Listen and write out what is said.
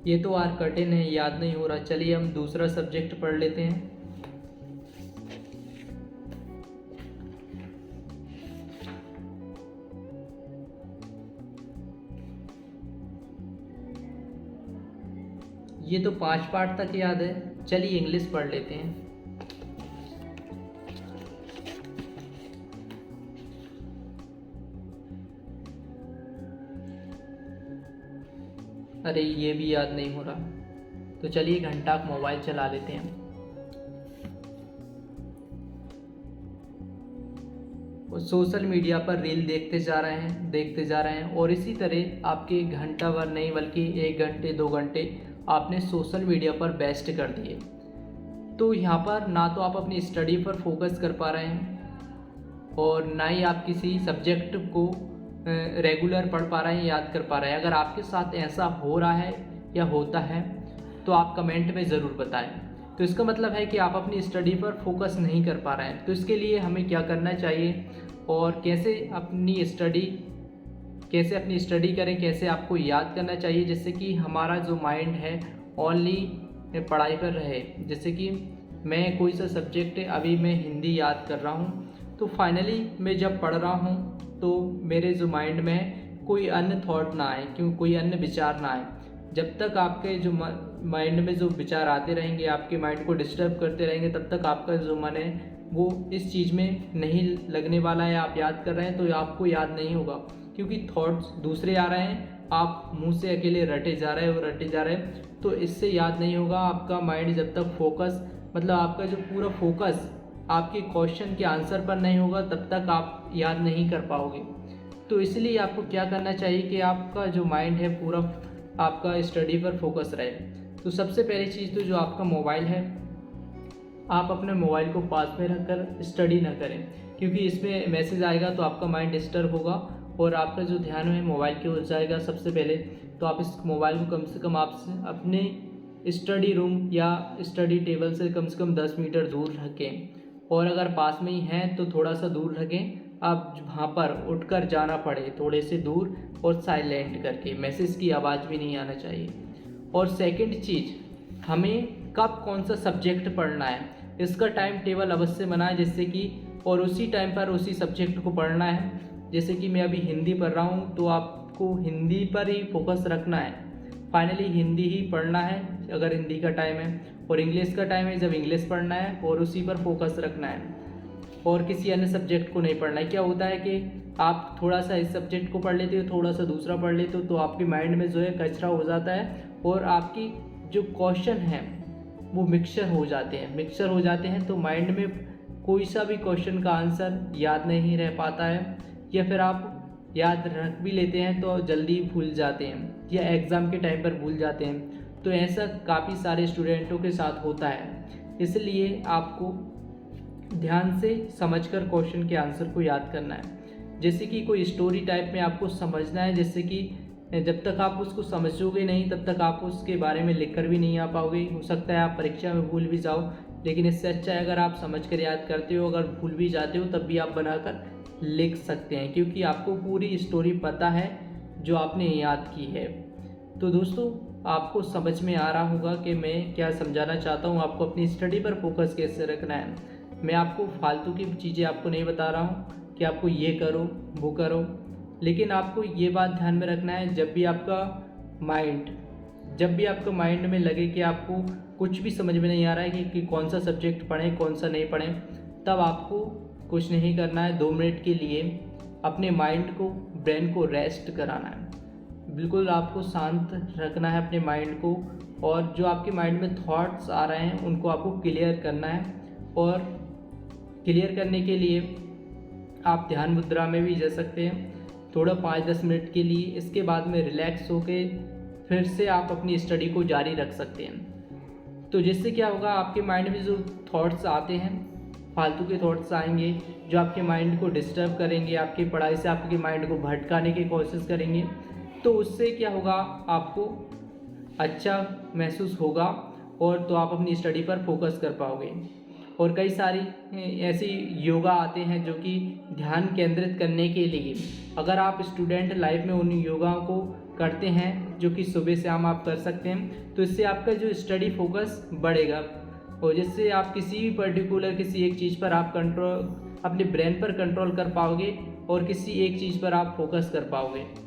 ये तो आर कठिन है, याद नहीं हो रहा। चलिए हम दूसरा सब्जेक्ट पढ़ लेते हैं। ये तो 5 पार्ट तक याद है। चलिए इंग्लिश पढ़ लेते हैं। अरे ये भी याद नहीं हो रहा। तो चलिए घंटा मोबाइल चला लेते हैं। और सोशल मीडिया पर रील देखते जा रहे हैं और इसी तरह आपके घंटा भर नहीं बल्कि 1 घंटे 2 घंटे आपने सोशल मीडिया पर वेस्ट कर दिए। तो यहाँ पर ना तो आप अपनी स्टडी पर फोकस कर पा रहे हैं और ना ही आप किसी सब्जेक्ट को रेगुलर पढ़ पा रहे हैं, याद कर पा रहे हैं। अगर आपके साथ ऐसा हो रहा है या होता है तो आप कमेंट में ज़रूर बताएं। तो इसका मतलब है कि आप अपनी स्टडी पर फोकस नहीं कर पा रहे हैं। तो इसके लिए हमें क्या करना चाहिए और कैसे अपनी स्टडी करें, कैसे आपको याद करना चाहिए जिससे कि हमारा जो माइंड है ओनली पढ़ाई पर रहे। जैसे कि मैं कोई सा सब्जेक्ट है, अभी मैं हिंदी याद कर रहा हूँ, तो फाइनली मैं जब पढ़ रहा हूँ तो मेरे जो माइंड में कोई अन्य थॉट ना आए, क्यों कोई अन्य विचार ना आए। जब तक आपके जो माइंड में जो विचार आते रहेंगे, आपके माइंड को डिस्टर्ब करते रहेंगे, तब तक आपका जो मन है वो इस चीज़ में नहीं लगने वाला है। आप याद कर रहे हैं तो आपको याद नहीं होगा, क्योंकि थॉट्स दूसरे आ रहे हैं, आप मुंह से अकेले रटे जा रहे हैं, तो इससे याद नहीं होगा। आपका माइंड जब तक फोकस, मतलब आपका जो पूरा फोकस आपके क्वेश्चन के आंसर पर नहीं होगा, तब तक आप याद नहीं कर पाओगे। तो इसलिए आपको क्या करना चाहिए कि आपका जो माइंड है पूरा आपका स्टडी पर फोकस रहे। तो सबसे पहली चीज़ तो जो आपका मोबाइल है, आप अपने मोबाइल को पास में रखकर स्टडी ना करें, क्योंकि इसमें मैसेज आएगा तो आपका माइंड डिस्टर्ब होगा और आपका जो ध्यान है मोबाइल की ओर जाएगा सबसे पहले। तो आप इस मोबाइल को कम से कम आप अपने स्टडी रूम या स्टडी टेबल से कम 10 मीटर दूर रखें, और अगर पास में ही हैं तो थोड़ा सा दूर रखें। आप वहाँ पर उठकर जाना पड़े थोड़े से दूर और साइलेंट करके, मैसेज की आवाज़ भी नहीं आना चाहिए। और सेकंड चीज़, हमें कब कौन सा सब्जेक्ट पढ़ना है इसका टाइम टेबल अवश्य बनाएं, जिससे कि और उसी टाइम पर उसी सब्जेक्ट को पढ़ना है। जैसे कि मैं अभी हिंदी पढ़ रहा हूँ तो आपको हिंदी पर ही फोकस रखना है, फाइनली हिंदी ही पढ़ना है अगर हिंदी का टाइम है, और इंग्लिश का टाइम है जब इंग्लिश पढ़ना है और उसी पर फोकस रखना है, और किसी अन्य सब्जेक्ट को नहीं पढ़ना है। क्या होता है कि आप थोड़ा सा इस सब्जेक्ट को पढ़ लेते हो, थोड़ा सा दूसरा पढ़ लेते हो, तो आपके माइंड में जो है कचरा हो जाता है और आपकी जो क्वेश्चन है वो मिक्सचर हो जाते हैं। तो माइंड में कोई सा भी क्वेश्चन का आंसर याद नहीं रह पाता है, या फिर आप याद रख भी लेते हैं तो जल्दी भूल जाते हैं या एग्ज़ाम के टाइम पर भूल जाते हैं। तो ऐसा काफ़ी सारे स्टूडेंटों के साथ होता है। इसलिए आपको ध्यान से समझकर क्वेश्चन के आंसर को याद करना है। जैसे कि कोई स्टोरी टाइप में आपको समझना है, जैसे कि जब तक आप उसको समझोगे नहीं तब तक आप उसके बारे में लिख कर भी नहीं आ पाओगे। हो सकता है आप परीक्षा में भूल भी जाओ, लेकिन इससे अच्छा है अगर आप समझ कर याद करते हो, अगर भूल भी जाते हो तब भी आप बनाकर लिख सकते हैं, क्योंकि आपको पूरी स्टोरी पता है जो आपने याद की है। तो दोस्तों, आपको समझ में आ रहा होगा कि मैं क्या समझाना चाहता हूँ, आपको अपनी स्टडी पर फोकस कैसे रखना है। मैं आपको फालतू की चीज़ें आपको नहीं बता रहा हूँ कि आपको ये करो वो करो, लेकिन आपको ये बात ध्यान में रखना है, जब भी आपका माइंड में लगे कि आपको कुछ भी समझ में नहीं आ रहा है कि कौन सा सब्जेक्ट पढ़ें कौन सा नहीं पढ़ें, तब आपको कुछ नहीं करना है। 2 मिनट के लिए अपने माइंड को, ब्रेन को रेस्ट कराना है। बिल्कुल आपको शांत रखना है अपने माइंड को, और जो आपके माइंड में थॉट्स आ रहे हैं उनको आपको क्लियर करना है। और क्लियर करने के लिए आप ध्यान मुद्रा में भी जा सकते हैं थोड़ा 5-10 मिनट के लिए। इसके बाद में रिलैक्स होके फिर से आप अपनी स्टडी को जारी रख सकते हैं। तो जिससे क्या होगा, आपके माइंड में जो थॉट्स आते हैं, फालतू के थॉट्स आएंगे जो आपके माइंड को डिस्टर्ब करेंगे, आपकी पढ़ाई से आपके माइंड को भटकाने की कोशिश करेंगे, तो उससे क्या होगा, आपको अच्छा महसूस होगा और तो आप अपनी स्टडी पर फोकस कर पाओगे। और कई सारी ऐसी योगा आते हैं जो कि ध्यान केंद्रित करने के लिए, अगर आप स्टूडेंट लाइफ में उन योगाओं को करते हैं, जो कि सुबह शाम आप कर सकते हैं, तो इससे आपका जो स्टडी फोकस बढ़ेगा और जिससे आप किसी भी पर्टिकुलर किसी एक चीज़ पर आप कंट्रोल, अपने ब्रेन पर कंट्रोल कर पाओगे और किसी एक चीज़ पर आप फोकस कर पाओगे।